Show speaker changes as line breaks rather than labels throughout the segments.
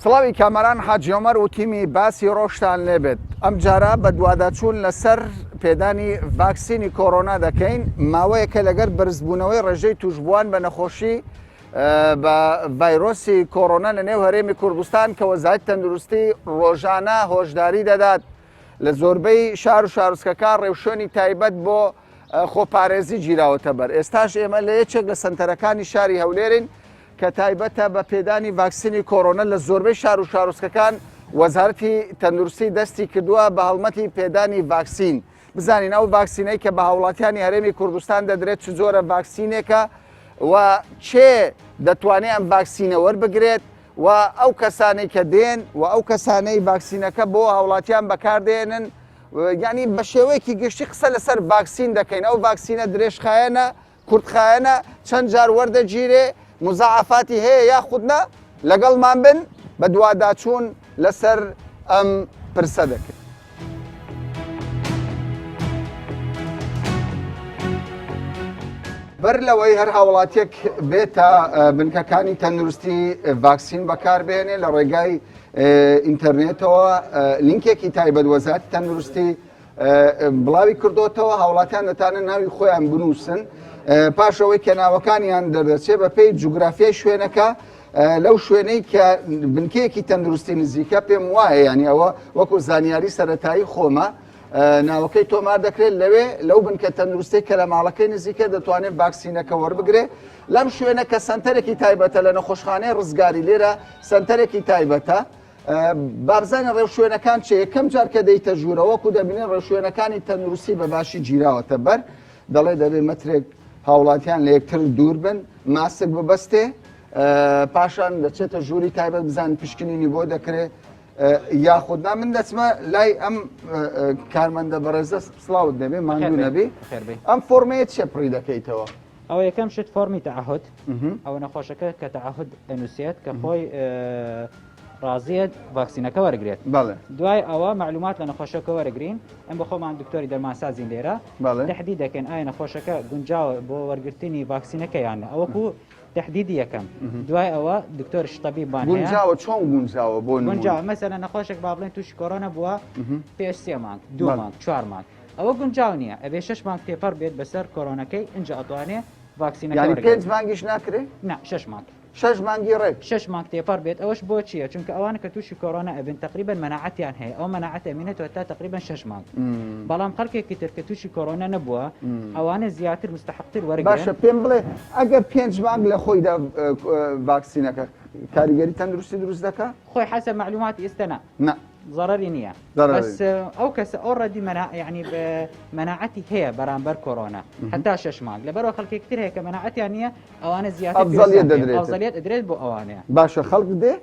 سڵاوی کامەران حاجیۆمەر و تیمی باسی ڕۆشتان لێبێت. ئەم جارە بە دوواداچوون لەسەر پێدانی ڤاکسینی کۆڕۆنا دەکەین. ماوەیەکە لەگەر بەرزبوونەوەی ڕێژەی توشبووان بە نەخۆشی بە ڤایرۆسی کۆڕۆنا لە نێو هەرێمی کوردستان کە وەزارەتی تەندروستی ڕۆژانە هۆشداری دەدات لە زۆربەی شار و شارۆچکەکان ڕێوشێنی تایبەت بۆ خۆپارێزی گیراوەتە بەر. ئێستاش ئێمە لە یەکێک لە سەنتەرەکانی شاری هەولێرین کە تایبەتە بە پێدانی ڤاکسینی کۆڕۆنا لە زۆربەی شار و شارۆچکەکان وەزارەتی تەندروستی دەستی کردووە بە هەڵمەتی پێدانی ڤاکسین. بزانین ئەو ڤاکسینەی کە بە هاوڵاتیانی هەرێمی کوردستان دەدرێت چ جۆرە ڤاکسینێکە و چێ دەتوانێت ئەم ڤاکسینە وەربگرێت و ئەو کەسانەی کە دێن و ئەو کەسانەی ڤاکسینەکە بۆ هاوڵاتیان بەکاردێنن یعنی بە شێوەیەکی گشتی قسە لەسەر ڤاکسین دەکەین. ئەو ڤاکسینە درێژخایەنە کورتخایەنە چەند جار وەردەگیرێ مزاعفاتی هەیە یاخودنا لەگەڵمان بن بە دوواداچوون لەسەر ئەم پرسە دەکرد. بەر لەوەی هەر هاوڵاتیەک بێتە بنکەکانی تەندروستی ڤاکسین بەکاربێنێ لە ڕێگای ئینتەرنێتەوە لینکێکی تایبەت وەزارەتی تەندروستی بڵاوی کردوتەوە هاوڵاتیان دەتانن ناوی خۆیان بنووسن پاشەوەی کە ناوەکانیان دەردەچێت بە پێی جوگرافیای شوێنەکە لەو شوێنەی کە بنکەیەکی تەندروستی نزیکە پێم وایە ینی ئەوە وەکو زانیاری سەرەتایی خۆمە ناوەکەی تۆمار دەکرێت لەوێ لەو بنکە تەندروستی کە لە ماڵەکەی نزیکە دەتوانێت ڤاکسینەکە وەربگرێ لەم شوێنە کە سنتەرێکی تایبەتە لە نەخۆشخانەی ڕزگاری لێرە سنتەرێکی تایبەتە بابزانە ڕێوشوێنەکان چێ یەکەم جار کە دەیتە ژوورەوەکو دەبینێن ڕێوشوێنەکانی تەندروستی بە باشی گیراوەتە بەر دەڵێ دەبێ مەترێک هاوڵاتیان لە یەکتر دوور بن ماسک ببەستێ پاشان دەچێتە ژووری تایبەت بزان پشکنینی بۆ دەکرێت یاخودنا من دەچمە لای ئەم کارمەندە بەڕێزە سڵاوت دەبێ ماندوو نەبی ئەم فۆرمەیە چێ پڕی دەکەیتەوە
ئەو یەکەم شت فۆرمی تەعهد ئەو نەخۆشەکە کە تەعهد ئەنووسێت کە خۆی ڕازیت ڤاکسینەکە وەرگێت دوای ئەوە معلومات لە نەخۆشەکە وەرەگرین ئەم بە خۆمان دکتۆری دەرمانسازین لێرە تهدید دەکەن ئایا نەخۆشەکە گونجاوە بۆ وەرگرتنی ڤاکسینەکەیانە ئەوەکو تهدیدی یەکەم دوای ئەوە دکتۆر شتەبی
گونجاوە چۆن گونجاوە بۆ
گونجاوە مەسەلەن نەخۆشێک با بڵێن تووشی کۆڕۆنا بووە پێش 3 مانگ 2 مانگ 4 مانگ ئەوە گونجاو نییە ئەبێ 6 مانگ تێپەر بێت بەسەر کۆڕۆنەکەی اینجا ئەتوانێت ڤاکسینەکە
یعنی 5 مانگیش ناکرێت؟
نه 6 مانگ
6 مانگی ڕێک
6 مانگ تێپەر بێت ئەوەش بۆ چییە؟ چونکە ئەوانە کە تووشی کۆڕۆنا ئەبن تقریبا مەناعەتیان هەیە ئەو مەناعەت ئەمێنێتەوە تا تقریبا 6 مانگ بەڵام خەڵکێکی تر کە تووشی کۆڕۆنا نەبووە ئەوانە زیاتر مستحقتر وەرگن
باشە پێم بڵێ ئەگەر 5 مانگ لە خۆیدا ڤاکسینەکە کاریگەری تەندروستی دروست دەکات؟
خۆی حەسە معلوماتی ئێستا نه ضرری نییە بەس ئەو کەسە ئۆڕەدی ینی مەناعەتی هەیە بەرامبەر کۆڕۆنا هەتا 6 مانگ لەبەرەوە خەڵکێکتر هەیە کە مەناعەتیان نییە ئەوانە زیاتر ئەفزەلیەت ئەدرێت بۆ ئەوانەیە
باشە خەڵک دێ؟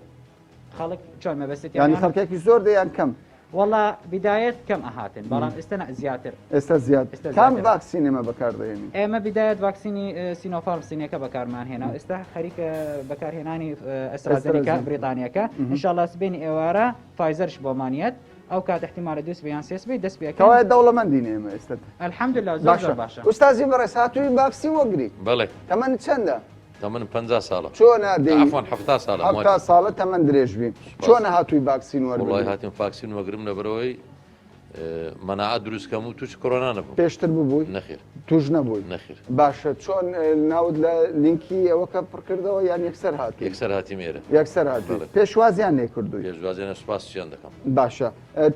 خەڵک چۆن مەبەستێت
ینی خەڵکێکی زۆر دەیان کەم
والله بداية كم أهاتن بەڵام ئێستا زیاتر
ئێستا زیاتر کام ڤاکسین ئێمە بەکاردەهێنین
ئێمە بداية ڤاکسینی سینۆفارم سینەکە بەکارمان هێنا ئێستا خەریکە بەکارهێنانی ئەسترازێنیکا بریتانیەکە ئینشاءالله سبێنی ئێوارە فایزەرش بۆمانیەت ئەو کات احتیمالە دووس بیان سێس بی دەست پێکەوە
کەوایە دەوڵەمەندین ئێمە ئێستا
الحەمدولله زۆر باشە
ئوستازی بەڕێز هاتووی ڤاکسین وەگری
بەڵێ
تەمەن چەندە؟
تەمەن 50 ساڵە
چۆنە
عەفوان 70 ساڵە
70 ساڵە تەمەن درێژ بین چۆنە هاتووی ڤاکسین وەرگری؟
وڵای هاتیم ڤاکسین وەگرم لەبەرەوەی مەناعەت دروستکەم و تووشی کۆڕۆنا نەبوو
پێشتر ببووی؟
نەخێر
توش نەبووی؟
نەخێر
باشە چۆن ناود لە لینکی ئەوەکە پڕکردەوە یان یەکسەر هاتی؟
یەکسەر هاتی مێرە
یەکسەر هاتی پێشوازیان لێکردووی؟
پێشوازیانە سوپاسیان دەکەم
باشە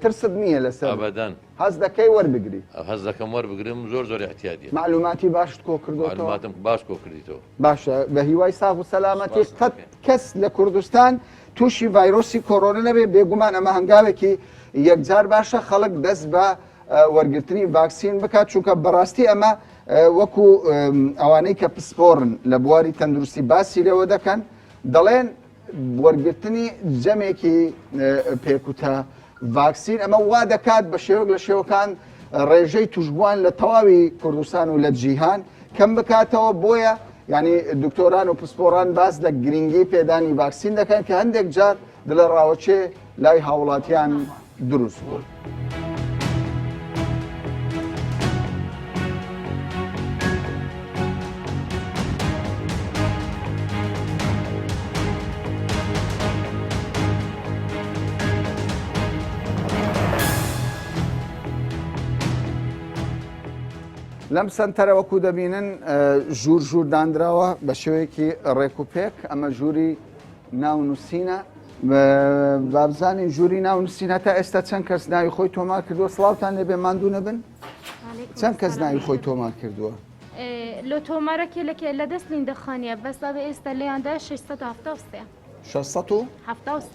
ترست نییە لەسەر
ئەبەدەن
هەز دەکەی وەربگری
هەز دەکەم وەربگرم زۆر احتیاطیە
معلوماتی باشت کۆ کردوتەوە
معلوماتم باش کۆ کردیتەوە
باشە بە هیوای ساغ و سەلامەتی قەت کەس لە کوردستان تووشی ڤایرۆسی کۆڕۆنا نەبێ بێگومان ئەمە هەنگاوێکی یەکجار باشە خەڵک دەست بە وەرگرتنی ڤاکسین بکات چونکە بەڕاستی ئەمە وەکو ئەوانەی کە پسپۆڕن لە بواری تەندروستی باسی لەوە دەکەن دەڵێن وەرگرتنی جەمێکی پێکوتە ڤاکسین ئەمە وا دەکات بە شێوەک لە شێوەکان ڕێژەی توشبووان لە تەواوی کوردستان و لە جیهان کەم بکاتەوە بۆیە ینی دکتۆران و پسپۆڕان باس لە گرنگی پێدانی ڤاکسین دەکەن کە هەندێک جار دلە ڕاوەچێ لای هاوڵاتیان دروست بوو. لەم سنتەرە وەکو دەبینن ژوور ژوور دانراوە بە شێوەیەکی ڕێکوپێک ئەمە ژووری ناونووسینە بابزانین ژووری ناونووسینە تا ئێستا چەند کەس ناوی خۆی تۆمار کردووە سڵاوتان لێبێ ماندوو نەبن چەند کەس ناوی خۆی تۆمار کردووە
لۆ تۆمارەکێ لە دەستین دەخانیە بەستا بە ئێستا لێیاندا 673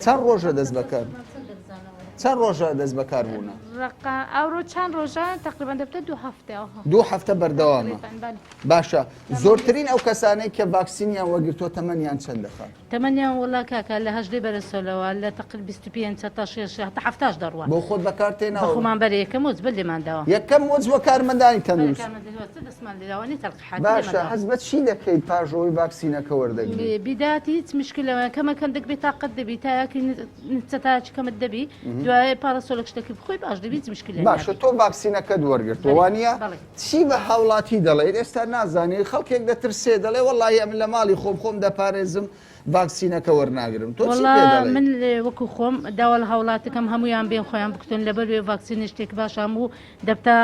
چەند
ڕۆژە دەست بەکار چەند ڕۆژە دەست بەکار بوونە
ئەوڕۆ چەند ڕۆژە تقریبان دەبتە
دوو هەفتە بەردەوامە باشە زۆرترین ئەو کەسانەی کە ڤاکسینیان وەرگرتووە تەمەنیان چەند دەخات
تەمەنیان وڵا کاکە لە هەژدەی بەرەسۆلەوە لە تقریبا 25 تا 6 تا 70 دەڕوە
بۆ خۆت بەکارتێنەوە
خۆمان بەرە یەکەم وز بە لێمانداوە
یەکەم وز وە کارمەندانی تەندروست
دەستمان لێراوانی تەلقیحات
باشە حەز بە چی دەکەیت پاژەوەی ڤاکسینەکە وەردەگریت
بیداتی هیچ مشکلەوە کەمەکەم دەکبێت تاقەت دەبی تا یاکی نچەتاچ کەمت دەبی دوای پارەسۆلە شتێکی بخۆی باش دەبی مشکلە
باشە تۆ ڤاکسینەکەت وەرگرتووانە چی بە هاوڵاتی دەڵێت ئێستا نازانێت خەڵکێک دەترسێ دەڵێ وەڵی ئەم لە ماڵی خۆم دەپارێزم ڤاکسینەکە وەرناگرم تۆ
من وەکو خۆم داوا لە هاوڵاتەکەم هەمویان بێن خۆیان بکتن لەبەر وێ ڤاکسینە شتێک باشام و دەبتا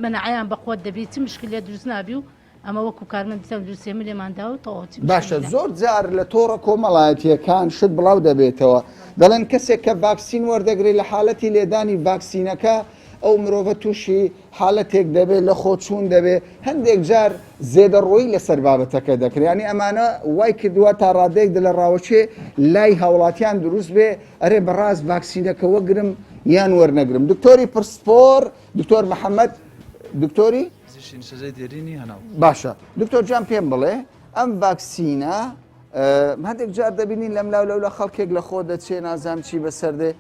منعیان بەخۆت دەبی چ مشکلە دروست نابی و ئەمە وەکو کارمەند دووسێمە لێماندا و تەواوی
باشە زۆر جار لە تۆڕە کۆمەڵایەتیەکان شت بڵاو دەبێتەوە دەڵێن کەسێک کە ڤاکسین وەردەگری لە حاڵەتی لێدانی ڤاکسینەکە ئەو مرۆڤە تووشی حاڵەتێک دەبێت لە خۆچوون دەبێت هەندێک جار زێدەڕۆیی لەسەر بابەتەکە دەکرێنی ئەمانە وای کردووە تا ڕادێک لە ڕاوەچێ لای هاوڵاتیان دروست بێ ئەرێ بەڕاست ڤاکسینەکە وەگرم یان وەرنەگرم دکتۆری پرسپۆر دکتۆر محەممەد دکتۆری باشە دکتۆر جان پێم بڵێ ئەم ڤاکسینە هەندێک جار دەبینین لەم لاو لە خەڵکێک لە خۆ دەچێ نازام چی بەسەردێ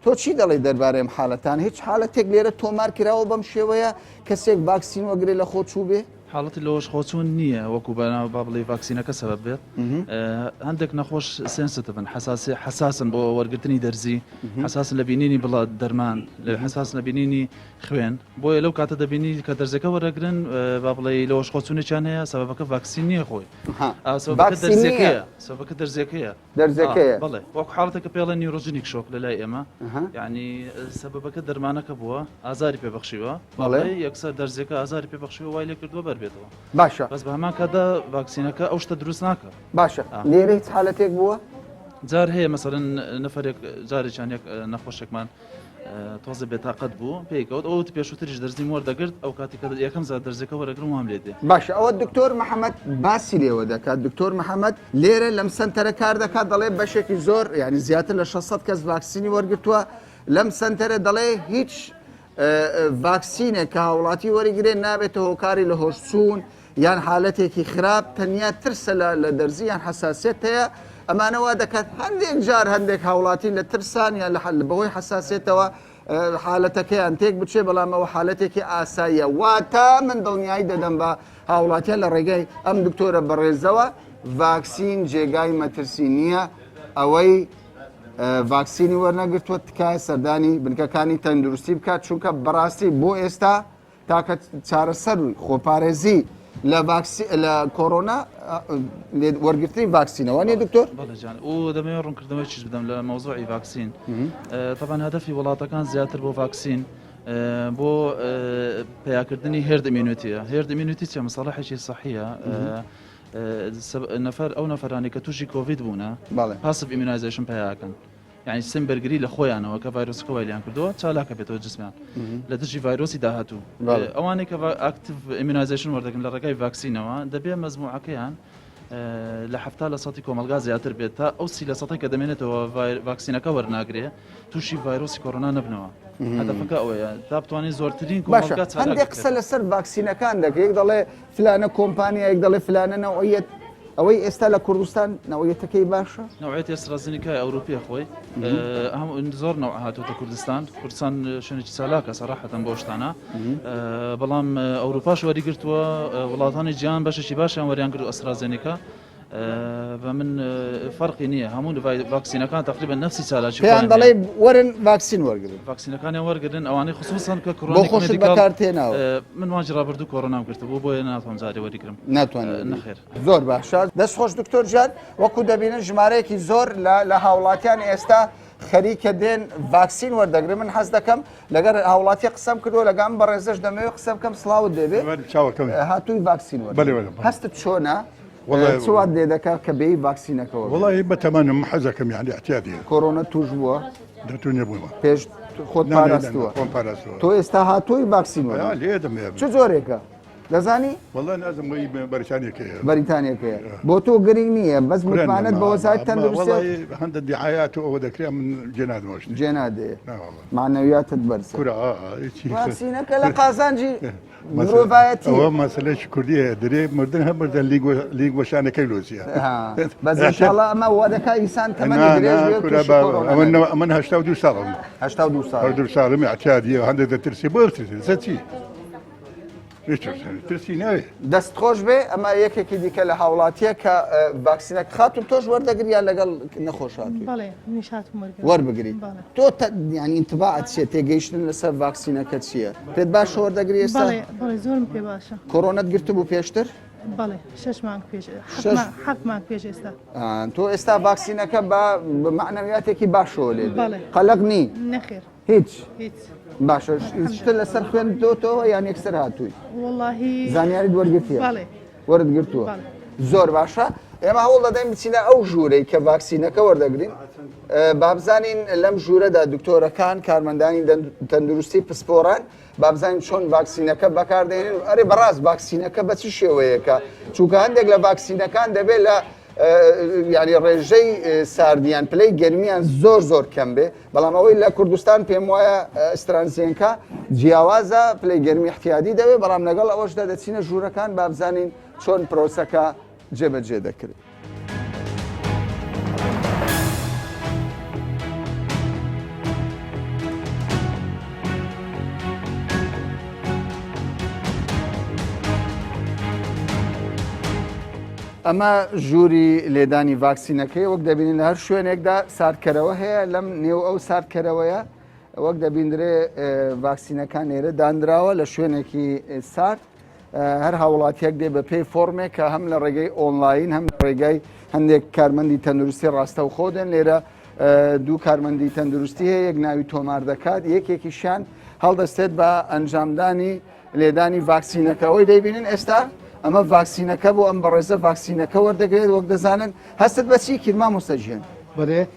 تۆ چی دەڵێ دەربارەی حاڵەتان هیچ حاڵەتێک لێرە تۆمار کراوە بەم شێوەیە کەسێک ڤاکسین وەگرێ لە خۆچوو بێ
حاڵەتی لەوەش خۆچوون نییە وەکو بەناو با بڵێ ڤاکسینەکە سەبەب بێت هەندێک نەخۆش سنسیتیڤن حساسن بۆ وەرگرتنی دەرزی حساسن لە بینینی بڵات دەرمان حساس لە بینینی خوێن بۆیە لەو کاتە دەبینی کە دەرزەکە وەرەگرن با بڵێ لەوەش خۆچوونێکیان هەیە سەبەبەکە ڤاکسین نییە خۆی سەبەبەکە دەرزەکەیە بڵێ وەکو حاڵەتەکە پێڵە نیورۆژنیک شۆک لە لای ئێمە یعنی سەبەبەکە دەرمانەکە بووە ئازاری پێبەخشیوە بەڵێ یەکسەر دەرزەکە ئازاری پێبەخشیوە وای لێ کردووە بەربێتەوە
باشە
بەس بە هەمان کادا ڤاکسینەکە ئەو شتە دروست ناکە
باشە لێرە هیچ حالەتێک بووە
جار هەیە مەسەرەن نەفرێک جارێکیان یەک نەخۆشێکمان تۆزە بێتاقەت بوو پێیکەوت ئەو پێشووتریش دەرزی وەردەگرت ئەو کاتێککە یەکەم زار دەرزەکە وەرەگرم وام لێ دێ
باشە ئەوە دکتۆر محەممەد باسی لێوە دەکات دکتۆر محەممەد لێرە لەم سنتەرە کار دەکات دەڵێ بەشێکی زۆر یعنی زیاتر لە 600 کەس ڤاکسینی وەرگرتووە لەم سنتەرە دەڵێ هیچ ڤاکسینێک کە هاوڵاتی وەرگرێن نابێتە هۆکاری لە هۆشچوون یان حالەتێکی خراپ تەنیا ترسە لە دەرزی یان حساسێت هەیە ئەمانەوە دەکات هەندێک جار هەندێک هاوڵاتی لە ترسان یان لە بەهۆی حساسێتەوە حالەتەکەیان تێک بچێ بەڵامەوە حالەتێکی ئاساییە واتە من دڵنیایی دەدەم بە هاوڵاتیان لە ڕێگەی ئەم دکتۆرە بەڕێزەوە ڤاکسین جێگای مەترسی نییە ئەوەی ڤاکسینی وەرنەگرتووە تکایە سەردانی بنکەکانی تەندروستی بکات چونکە بەڕاستی بۆ ئێستا تاکە چارەسەر خۆپارێزی لە کۆرۆنا وەرگرتنی ڤاکسینەوە نیە دکتۆر
بەڵێجان و دەمەوێت ڕوونکردنەوەی چیز بدەم لە مەوزوعی ڤاکسین طبعاً هەدەفی وڵاتەکان زیاتر بۆ ڤاکسین بۆ پیاکردنی هێرد ئیمینوتیە هێرد ئیمینوتی چە مەسەڵەحێکی سەحیە نەفەر ئەو نەفەرانی کە تووشی کۆڤید بوونە پاسف ئیمینایزیشن پیاکەن یعنی سم بەرگری لە خۆیانەوە کە ڤایرۆسەکە وایلیان کردووە چالاکە بێتەوە جسمیان لە دژی ڤایرۆسی داهاتوو ئەوانەی کە ئاکتیڤ ئیمینایزیشن وەردەگرن لە ڕێگای ڤاکسینەوە دەبێت مەزموعەکەیان لە 70% کۆمەلگا زیاتر بێت تا ئەو 30% کە دەمێنێتەوە ڤاکسینەکە وەرناگرێ تووشی ڤایرۆسی کۆرۆنا نەبنەوە هەدەفەکە ئەوەیە تا بتوانین زۆرترین کۆمەلگا
هەندێک قسە لەسەر ڤاکسینەکان دەکەیت دەڵێ فلانە کۆمپانیایەک دەڵێ فلانە نەوعیەت ئەوەی ئێستا لە کوردستان نەوەیەتەکەی باشە
نەوعێت ئێسترازینیکای ئەوروپی خۆی زۆر نەوع هاتووەتە کوردستان شوێنێکی چالاکە سەراحەتەن بۆ شتانە بەڵام ئەوروپاش وەریگرتووە وڵاتانی جیهان بەشێکی باشیان وەریان کرد ئەسترازێنیکا بە من فەرقی نییە هەموو ڤاکسینەکان تقریبا نفسی چالاکی
پێیان دەڵێ وەرن ڤاکسین وەرگن
ڤاکسینەکانیان وەرگن ئەوانەی خصوصن کە
بۆ خۆشت بەکارتێناوە
من واجی ڕابردوو کۆرۆنام کردبوو بۆیە ناتوانم جارێ وەریگرم
ناتوانێت
نەخێر
زۆر باشە دەست خۆش دکتۆر جان وەکو دەبینن ژمارەیەکی زۆر لە هاوڵاتیان ئێستا خەریکە دێن ڤاکسین وەردەگرن من حەز دەکەم لەگەر هاوڵاتی قسەم کردووە لەگەم بەڕێزەش دەمەوێت قسە بکەم سڵاوت دەبێ هاتووی ڤاکسین هەستت چۆنە چوات لێ دەکات کە بێی ڤاکسینەکەەوە
والله بەتەمانم حەزەکەم یعنی احتیاطی
کۆرۆنە توش بووە
دەتوانێ بوومە
پێش خۆت پاراستووە تۆ ئێستا هاتووی ڤاکسین
لێ دەمێ
چ جۆرێکە دەزانی
والله نازم بەریتانیەکەیە
بەریتانیەکەیە بۆ تۆ گرنگ نییە بەس متمانەت بە وەزارەت تەندروستی
هەندە دیعایات ئەوە دەکرێ من جێنادمەشت
جێنادێ معنەویاتت بەرسە
کورە
ڤاکسینەکە لە قازانجی مرۆڤایەتی
ئەوە مەسلەی کوردیە درێ مردن هەبردە لیگ وەشانەکەی لۆزیە
بەس ئینشاڵڵا ئەمە وا دەکا ئینسان تەمەنی درێژ بێت
من 82 ساڵم
82 ساڵ
82 ساڵم احتیاطیە هەندێک دەترسی بۆ ترسی چی ترسی ناوێ
دەستخۆش بێ ئەمە یەکێکی دیکە لە هاوڵاتیە کە ڤاکسینەکە خاتون تۆش وەردەگریان لەگەڵ نەخۆشاتوی وەربگریت تۆ ینی انتباعت چیە تێگەیشتن لەسەر ڤاکسینەکە چییە پێت باش وەردەگری ئێستا
زۆرم پێ باشە
کۆرۆنەت گرتبوو پێشتر
بەڵێ 6 مانگ پێش 7 مانگ پێش ئێستا
تۆ ئێستا ڤاکسینەکە بە معنەویاتێکی باشەوە لێ قەلق نی
نەخێر
هیچ باشە شتە لەسەر خوێندۆتەوە یان یەکسەر هاتووی
واللهی
زانیاریت وەرگرتیە وەرگرتووە
بەڵێ
زۆر باشە ئێمە هەوڵ دەدەین بچینە ئەو ژوورەی کە ڤاکسینەکە وەردەگرین بابزانین لەم ژوورەدا دکتۆرەکان کارمەندانی تەندروستی پسپۆڕان بابزانین چۆن ڤاکسینەکە بەکاردێنین ئەرێ بەڕاست ڤاکسینەکە بە چی شێوەیەکە چونکە هەندێک لە ڤاکسینەکان دەبێت لە ینی ڕێژەی ساردیان پلەی گەرمیان زۆر کەم بێ بەڵام ئەوەی لە کوردستان پێم وایە ئەسترانسیێنکە جیاوازە پلەی گەرمی احتیادی دەوێت بەڵام لەگەڵ ئەوەشدا دەچینە ژوورەکان بابزانین چۆن پرۆسەکە جێبەجێ دەکرێت. ئەمە ژووری لێدانی ڤاکسینەکەی وەک دەبینین لە هەر شوێنێکدا ساردکەرەوە هەیە لەم نێو ئەو ساردکەرەوەیە وەک دەبیندرێ ڤاکسینەکان لێرە دانراوە لە شوێنێکی سارد هەر هاوڵاتیەک دێ بە پێی فۆرمێک کە هەم لە ڕێگەی ئۆنلاین هەم لە ڕێگای هەندێک کارمەندی تەندروستی ڕاستە و خۆدێن لێرە دوو کارمەندی تەندروستی هەیە یەک ناوی تۆمار دەکات یەکێکیشان هەڵدەستێت بە ئەنجامدانی لێدانی ڤاکسینەکە ئەوەی دەیبینن ئێستا ئەمە ڤاکسینەکە بۆ ئەم بەڕێزە ڤاکسینەکە وەردەگرێت وەک دەزانن هەستت بەچی کرد مامۆستاژیان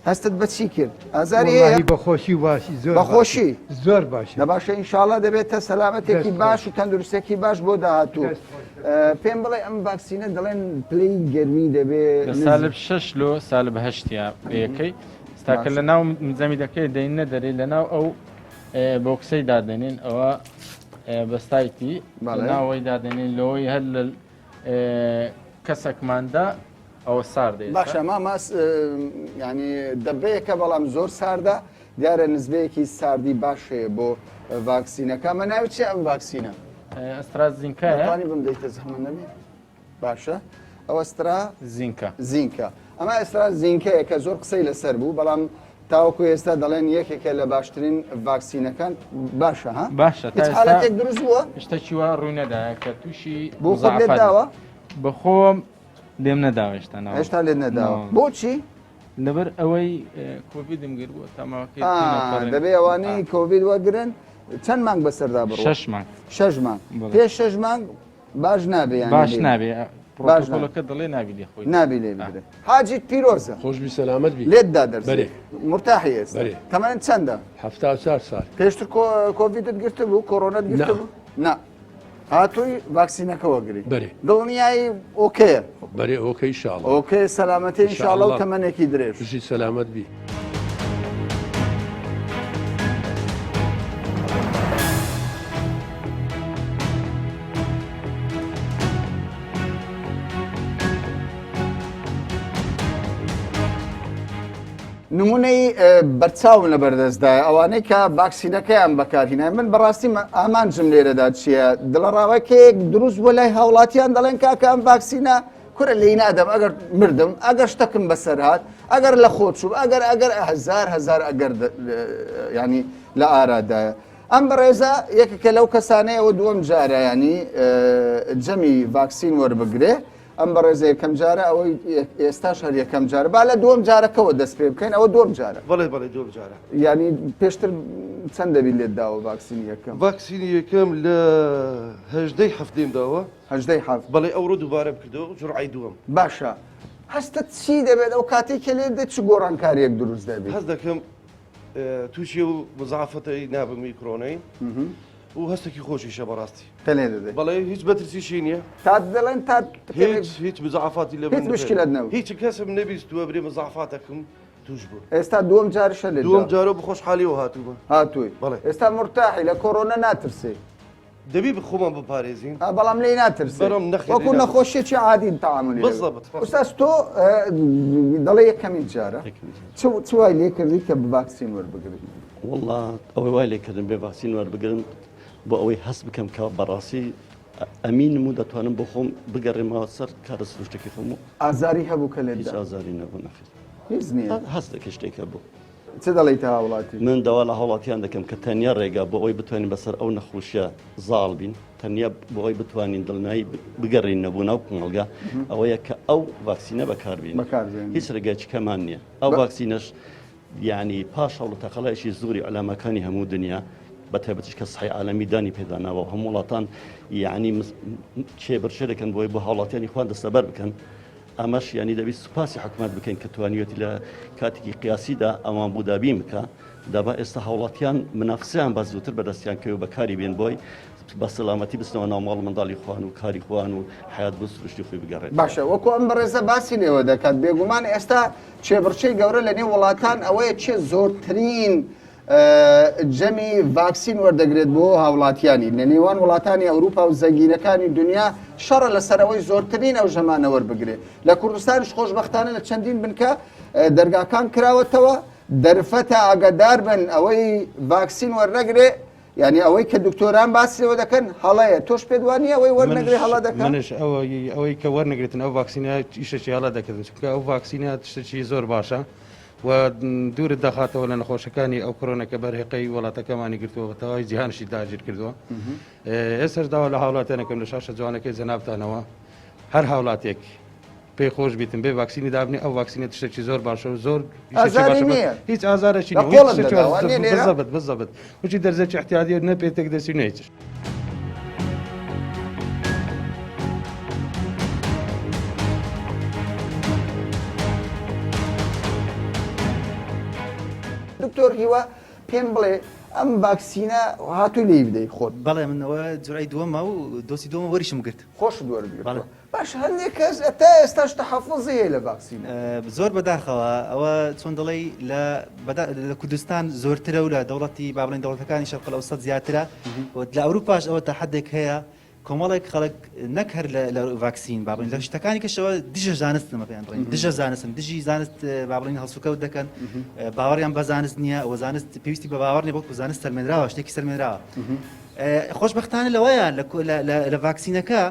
هەستت بەچی کرد ئازاری
بەخۆشی واشی زۆر
بەخۆشی
زۆر باش
لە باشە ئینشاڵڵا دەبێتە سەلامەتێکی باش و تەندروستێکی باش بۆ داهاتوو پێم بڵێ ئەم ڤاکسینە دەڵێن پلەی گەرمی دەبێت
سالب 6 لۆ سالب هەشتیا یەکەی ستاکە لە ناو زەمیدەکەی دەینە دەرێ لە ناو ئەو بۆکسەی دادێنین ئەوە بەستایتی ناوەی دادێنین لەوەی هەر لە کەسێکماندا ئەوە ساردێت
باشە ماماس ینی دەبەیەکە بەڵام زۆر ساردە دیارە نزبەیەکی ساردی باشەیە بۆ ڤاکسینەکە مە ناوی چی ئەم ڤاکسینە
ئەسترازینکەیانی
بم دەیتە زەحمە نەبێت باشە ئەوە ئەسترا زینکە ئەمە ئێستا زینکەیە کە زۆر قسەی لەسەر بوو بەڵام تاوەکو ئێستا دەڵێن یەکێکە لە باشترین ڤاکسینەکان باشە ها
باشە
حالەتێک دروست بووە
شتێکی وا ڕووی نەدایە کە تووشی
بۆ خۆت لێت داوە
بەخۆم لێم نەداوە
هێشتا لێت نەداوە بۆچی
لەبەر ئەوەی کۆڤیدم گر بووە تەماوەکەی
دەبێ ئەوانەی کۆڤید وەرگرن چەند مانگ بەسەردا بڕۆ 6 مانگ پێش 6 مانگ باش نابێ
باش نابێ پرۆتۆکۆلەکە دەڵێ نابی لێ خۆی
نابی لێ بگرێ حاجیت پیرۆزە
خۆشبی سەلامەت بی
لێتدا دەرسێ مرتاحی ئێستا تەمەنت چەندە
74 سال
پێشتر کۆڤیدت گرتە بوو کۆڕۆنەت گرتە بوو نا هاتووی ڤاکسینەکە وەگری دڵنیایی ئۆکەیە
بەرێ ئۆکەی ئینشاڵڵا
ئۆکەی سەلامەتی ئینشاڵڵا و تەمەنێکی درێژ
ژی سەلامەت بی
نمونەی بەرچاون لە بەردەستدای ئەوانەی کە ڤاکسینەکەیان بەکارهێنای من بەڕاستی ئامانجم لێرەدا چییە دڵڕاوەکەیەک دروست بۆ لای هاوڵاتیان دەڵێن کاکە ئەم ڤاکسینە کورە لی نادەم ئەگەر مردم ئەگەر شتەکەم بەسەر هات ئەگەر لە خۆچوو ئەگەر هزار ئەگەر ینی لە ئارادایە ئەم بەڕێزە یەکێکە لەو کەسانەیەوە دووەم جارە ینی جەمی ڤاکسین وەربگرێ ئەم بەڕێزە یەکەم جارە ئەوەی ئێستاش هەر یەکەم جارە با لە دووەم جارەکەەوە دەست پێ بکەین ئەوە دووەم جارە
بەڵێ بەڵێ دووەم جارە
ینی پێشتر چەند دەبی لێت داوە ڤاکسینی یەکەم
ڤاکسینی یەکەم لە هەژدەی هەفتەیم داوە
هەژدەی هەفت
بەڵێ ئەوڕۆ دووبارە بکردەوە جوڕعی دووەم
باشە هەستە چی دەبێت ئەو کاتێککە لێ دێت چ گۆڕانکاریەک دروست دەبێت
هەست دەکەم تووشی و مزعافەتەی نابم میکرۆنەی و هەستێکی خۆشیشە بەڕاستی
پێێ دەدەێت
بەڵێ هیچ بەترسیشی نییە
تا دەڵێن تا
هیچ مزعافاتی لە
هیچ مشکلت نەبوو
هیچ کەسم نەبیستووە برێ مزعافاتەکەم توش بوو
ئێستا دووەم جارشە لێ
دووەم جارە بخۆشحالیەوە هاتووە
هاتووی
بەڵێ
ئێستا مرتاحی لە کۆڕۆنە ناترسێ
دەبی بخۆمان بپارێزین
بەڵام لێ ناترسێ وەکو نەخۆشیێکی عادی تەعاملی ئوستاس تۆ دەڵێ یەکەمین جارە چ وای لێ کردی کە ڤاکسین وەربگریت
والله ئەوەی وای لێکردن بێ ڤاکسین وەربگرن بۆ ئەوەی هەست بکەم کە بەڕاستی ئەمینم و دەتوانم بۆ خۆم بگەڕێمەوە سەر کارە سروشتێکی خۆم و
ئازاری هەبوو کە لێت
هیچ ئازاری نەبوو نەخێت
هیچ نییە
هەستێکی شتێکە بوو
چ دەڵێیت هاوڵاتی
من داوا لە هاوڵاتیان دەکەم کە تەنیا ڕێگا بۆ ئەوی بتوانین بەسەر ئەو نەخۆشیە زاڵ بین تەنیا بۆ ئەوی بتوانین دڵنایی بگەڕین نەبوو ناو کۆمەڵگا ئەوەیە کە ئەو ڤاکسینە بەکاربین هیچ ڕێگایکی کەمان نییە ئەو ڤاکسینەش یعنی پاش هەوڵە تەقەڵایشی زۆری علامەکانی هەموو دنیا بە تایبەتیش کە سەحی عالەمی دانی پێداناوە و هەموو وڵاتان یعنی کێبرشە دەکەن بۆی بۆ هاوڵاتیانی خوان دەستەبەر بکەن ئەمەش ینی دەبێت سوپاسی حکوومەت بکەین کە توانیوەتی لە کاتێکی قیاسیدا ئەوان بوودابی بکە دابا ئێستا هاوڵاتیان منافسیان بە زووتر بەدەستیان کەوێ بەکاری بێن بۆی بە سەلامەتی بستنەوە ناوماڵ منداڵی خوان و کاری خوان و حیات بۆ سروشتی خۆی بگەڕێت
باشە وەکو ئەم بەڕێزە باسی لێوە دەکات بێگومان ئێستا چێبڕچەی گەورە لە نێو وڵاتان ئەوەیە چێ زۆرترین جەمی ڤاکسین وەردەگرێت بۆ هاوڵاتیانی لە نێوان وڵاتانی ئەوروپا و زەنگینەکانی دنیا شەڕە لەسەرەوەی زۆرترین ئەو ژەمانە وەربگرێت لە کوردستانیش خۆشبەختانە لە چەندین بنکە دەرگاکان کراوەتەوە دەرفەتە ئاگادار بن ئەوەی ڤاکسین وەرنەگرێ ینی ئەوەی کە دکتۆران باسیەوە دەکەن هەڵەیە تۆش پێدوانی ئەوەی وەرنەگرێ هەڵا دەکەن
منش ئەوەی کە وەرنەگرێتن ئەو ڤاکسینە ئیشەکی هەڵا دەکردن چونکە ئەو ڤاکسینە شتێکی زۆر باشە و دوورت دەخاتەوە لە نەخۆشەکانی ئەو کۆرۆنەکە بەرهێقەی وڵاتەکەمانی گرتووە بەتەواوی جیهانشی داگیر کردووە ئێستاش داوا لە هاوڵاتیانەکەم لە شاشە جوانەکەی جەنابتانەوە هەر هاوڵاتێک پێی خۆش بیتن بێ ڤاکسینی دابنی ئەو ڤاکسینە تشتێکی زۆر باشە و زۆر هیچ ئازارێکی بزەبت بزەبت وچی دەرزێکی احتیاطی نەپێتێک دەسی نەیچش
دکتۆر هیوا پێم بڵێ ئەم ڤاکسینە هاتووی لێی بدەی خۆت
بەڵێ منەوە جورای دووەمە و دۆسی دووەمە وەریشم کرد
خۆش دووەرگرت باش هەندێک کەس تا ئێستاش تەحەفوزی لە ڤاکسینە
زۆر بەداخەوە ئەوە چۆن دەڵێ لە کوردستان زۆرترە و لە دەوڵەتی با بڵێن دەوڵەتەکانی شەرق ئەوسەد زیاترە لە ئەوروپاش ئەوە تەحەدێک هەیە کۆمەڵێک خەڵک نەک هەر لە ڤاکسین با بڵێن لە شتەکانی کەشەوە دژە زانستمە پێیان بڵێن دژە زانستن دژی زانست با بڵێن هەڵسوکەوت دەکەن باوەڕیان بە زانست نییە ئەوە زانست پێویستی بە باوەڕ نیە بۆ زانست سەرمێنراوە شتێکی سەرمێنراوە خۆشبەختانە لەوەیە لە ڤاکسینەکە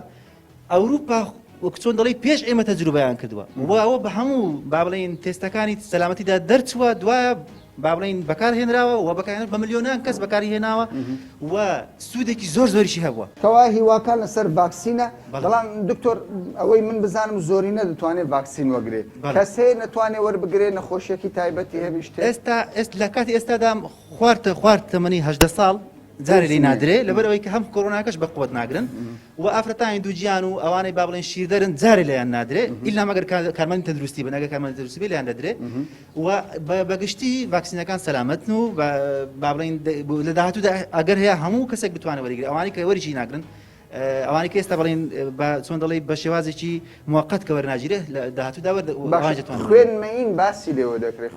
ئەوروپا وەک چۆن دەڵێ پێش ئێمە تەجروبەیان کردووە ئەوە بە هەموو با بڵێن تێستەکانی سەلامەتیدا دەرچووە دوایە با بڵێن بەکارهێنراوە و بەکارهێنر بە ملیۆنان کەس بەکاری هێناوە و سوودێکی زۆر زۆریشی هەبووە
کەوا هیواکان لەسەر ڤاکسینە بەڵام دکتۆر ئەوەی من بزانم زۆری نەدەتوانێت ڤاکسین وەگرێ کەسێ نەتوانێت وەربگرێ نەخۆشیەکی تایبەتی هەبیشتێ
ئێستا لە کاتی ئێستادا خوارد تەمەنی 18 ساڵ جارێ لێ نادرێ لەبەرەوەی کە هەم کۆڕۆناکەش بە قوت ناگرن و ئافرەتانی دووجیان و ئەوانەی با بڵێن شیردەرن جارێ لەیان نادرێ ئیلا مەگەر کارمەندی تەندروستی بن ئەگەر کارمەندی تەندروستی لەیان دەدرێ و بەگشتی ڤاکسینەکان سەلامەتن و با بڵێن لە داهاتوودا ئەگەر هەیە هەموو کەسێک بتوانێت وەرگرێت ئەوانەی کە وەریشی ناگرن ئەوانەی کە ئێستا بڵێن چۆن دەڵێ بە شێوازێکی موقت کە وەرناگیرێ لە داهاتوودا
خوێنمەین باسی لێوە دەکرێت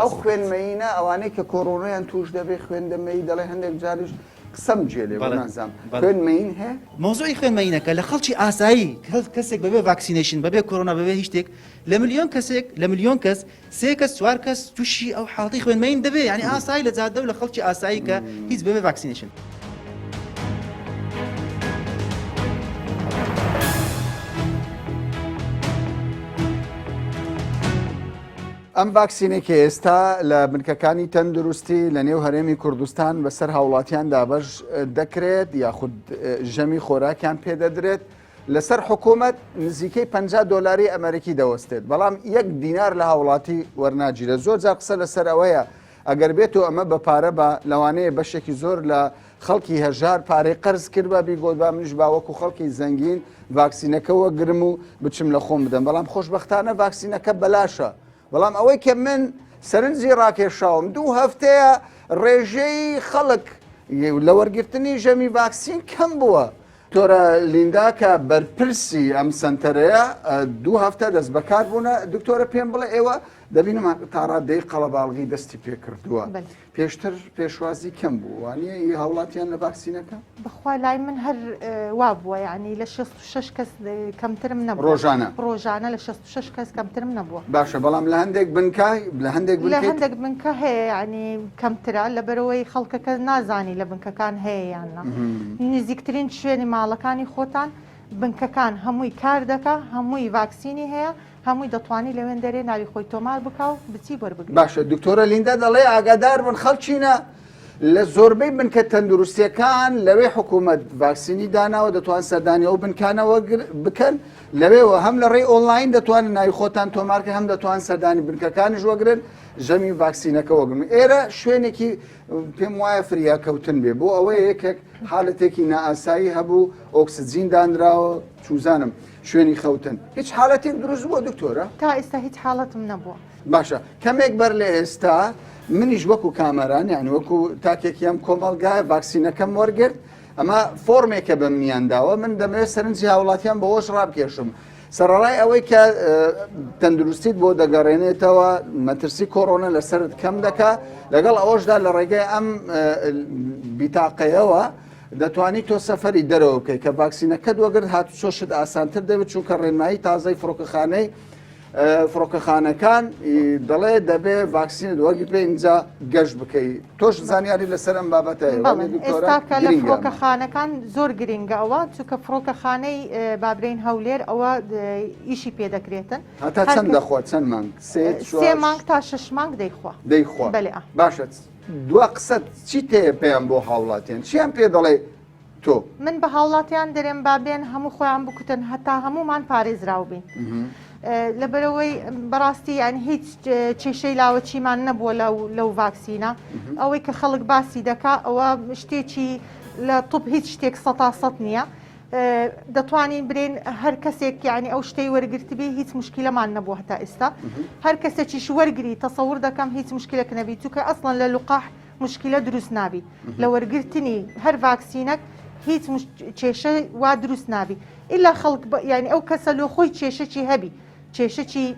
ئەو خوێنمەینە ئەوانەی کە کۆڕۆنەیان توش دەبێت خوێندەمەی دەڵێ هەندێک جاریش قسەم جێ لێ نازام خوێنمەین هەیە
مۆزوعی خوێنمەینەکە لە خەڵکی ئاسایی کەسێک بەبێ ڤاکسینێشن بەبێ کۆڕۆنا بەبێ هیچ شتێک لە ملیۆن کەس 3 کەس 4 کەس تووشی ئەو حاڵەتی خوێنمەین دەبێت یعنی ئاسایی لە جادە و لە خەڵکی ئاسایی کە هیچ بەبێ ڤاکسینێشن
ئەم ڤاکسینێکی ئێستا لە بنکەکانی تەندروستی لە نێو هەرێمی کوردستان بەسەر هاوڵاتیان دابەش دەکرێت یاخود ژەمی خۆراکیان پێدەدرێت لەسەر حکوومەت نزیکەی 50 دلاری ئەمریکی دەوەستێت بەڵام 1 دینار لە هاوڵاتی وەرناگیرە زۆر جار قسە لەسەر ئەوەیە ئەگەر بێتەوە ئەمە بە پارە بە لەوانەیە بەشێکی زۆر لە خەڵکی هەژار پارەی قەرز کرد بە بیگۆت با منیش باوەکو خەڵکی زەنگین ڤاکسینەکەەوە گرم و بچم لە خۆم بدەم بەڵام خۆشبەختانە ڤاکسینەکە بەلاشە بەڵام ئەوەی کە من سەرنجی ڕاکێشاوم 2 هەفتەیە ڕێژەی خەڵک لە وەرگرتنی ژەمی ڤاکسین کەم بووە دکتۆرە لیندا کە بەرپرسی ئەم سنتەرەیە 2 هەفتە دەست بەکار بوونە دکتۆرە پێم بڵێ ئێوە دەبینەمان تا ڕادەی قەڵەباڵغی دەستی پێ کردووە پێشتر پێشوازی کەم بوو وانە هاوڵاتیان لە ڤاکسینەکە
بخوا لای من هەر وا بووە یعنی لە 66 کەس کەمترم نەبوو ڕۆژانە لە 66 کەس کەمترم نەبووە
باشە بەڵام لە هەندێک بنکای لە
هەندێک بنکە هەیە ینی کەمترە لەبەرەوەی خەڵکەکە نازانی لە بنکەکان هەیە یاننا نزیکترین شوێنی ماڵەکانی خۆتان بنکەکان هەمووی کار دەکا هەمووی ڤاکسینی هەیە هەمووی دەتوانانی لەوێن دەرێ ناوی خۆی تۆمار بکە و بچی وەربگرێت
باشە دکتۆرە لیندا دەڵێ ئاگادار بن خەڵچینە لە زۆربەی بنکە تەندروستیەکان لەوێ حکوومەت ڤاکسینی داناوە دەتوان سەردانیەوە بنکانەوە بکەن لەوێەوە هەم لە ڕێی ئۆنلاین دەتوانن ناوی خۆتان تۆمارکە هەم دەتوان سەردانی بنکەکانیش وەگرن ژەمی ڤاکسینەکە وەگرن ئێرە شوێنێکی پێم وایە فریاکەوتن بێ بۆ ئەوەیە یەکێک حالەتێکی نائاسایی هەبوو ئۆکسجین دانراوە چوزانم شوێنی خەوتن هیچ حالەتێک دروست بووە دکتۆرە
تا ئێستا هیچ حاڵەتم نەبووە
باشە کەمێک بەر لە ئێستا منیش وەکو کامەران یعنی وەکو تاکێکی ئەم کۆمەڵگای ڤاکسینەکەم وەرگرت ئەمە فۆرمێکە بە منیانداوە من دەمەوێت سەرنجی هاوڵاتیان بەوەش ڕابکێشم سەرڕای ئەوەی کە تەندروستیت بۆ دەگەڕێنێتەوە مەترسی کۆڕۆنە لەسەرت کەم دەکا لەگەڵ ئەوەشدا لە ڕێگەی ئەم بیتاقەیەوە دەتوانیت تۆ سەفەری دەرەوە بکەیت کە ڤاکسینەکەت وەگرت هاتوچۆشت ئاسانتر دەبێت چونکە ڕێنمایی تازای فڕۆکەخانەکان دەڵێ دەبێ ڤاکسینت وەرگیت پێ اینجا گەشت بکەیت تۆش زانیاری لەسەر ئەم بابەتە
ئێستاکە لە فڕۆکەخانەکان زۆر گرنگە ئەوە چونکە فڕۆکەخانەی بابرین هەولێر ئەوە ئیشی پێ دەکرێتن
هەتا چەند دەخوات چەند مانگ
3 مانگ تا 6 مانگ
دەیخوا باشە دوا قسەت چی تێ پێیان بۆ هاوڵاتیان چیان پێ دەڵێ تۆ
من بە هاوڵاتیان دەرێن بابێن هەموو خۆیان بکوتن هەتا هەمومان پارێزراو بین لەبەرەوەی بەڕاستی یان هیچ کێشەی لاوەچیمان نەبووە لەو ڤاکسینە ئەوەی کە خەڵک باسی دەکا ئەوە شتێکی لە توپ هیچ شتێک 100% نییە دەتوانین برێن هەر کەسێک یعنی ئەو شتەی وەرگرتبێ هیچ مشکلەمان نەبووە هەتا ئێستا هەر کەسێکیش وەرگری تەسەور دەکەم هیچ مشکلێک نەبی چونکە ئەسڵەن لە لوقاح مشکلە دروست نابی لە وەرگرتنی هەر ڤاکسینەک هیچ کێشە وا دروست نابی ئیلا خەڵک یعنی ئەو کەسە لۆ خۆی کێشەی هەبی کێشەی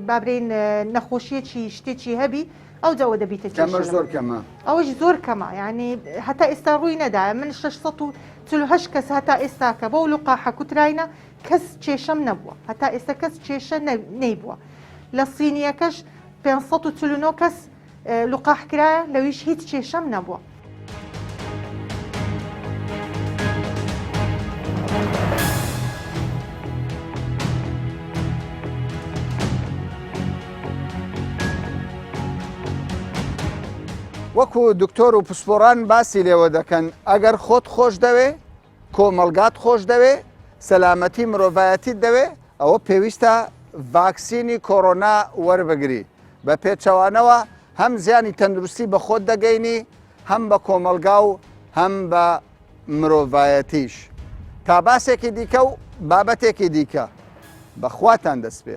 بابرین نەخۆشیەکی شتێکی هەبی ئەو جاوە دەبیتە
زۆر کەمە
ئەوەش زۆر کەمە ینی هەتا ئێستا ڕووی نەدایە من 648 کەس هەتا ئێستاکە بەو لوقاحە کوتراینە کەس کێشەم نەبووە هەتا ئێستا کەس کێشە نەیبووە لە سینیەکەش 549 کەس لوقاح کرایە لەویش هیچ کێشەم نەبووە
وەکو دکتۆر و پسپۆران باسی لێوە دەکەن ئەگەر خۆت خۆش دەوێ کۆمەلگات خۆش دەوێ سەلامەتی مرۆڤایەتیت دەوێ ئەوە پێویستە ڤاکسینی کۆڕۆنا وەربگری بە پێچەوانەوە هەم زیانی تەندروستی بە خۆت دەگەینی هەم بە کۆمەلگا و هەم بە مرۆڤایەتیش تا باسێکی دیکە و بابەتێکی دیکە بەخواتان دەست پێ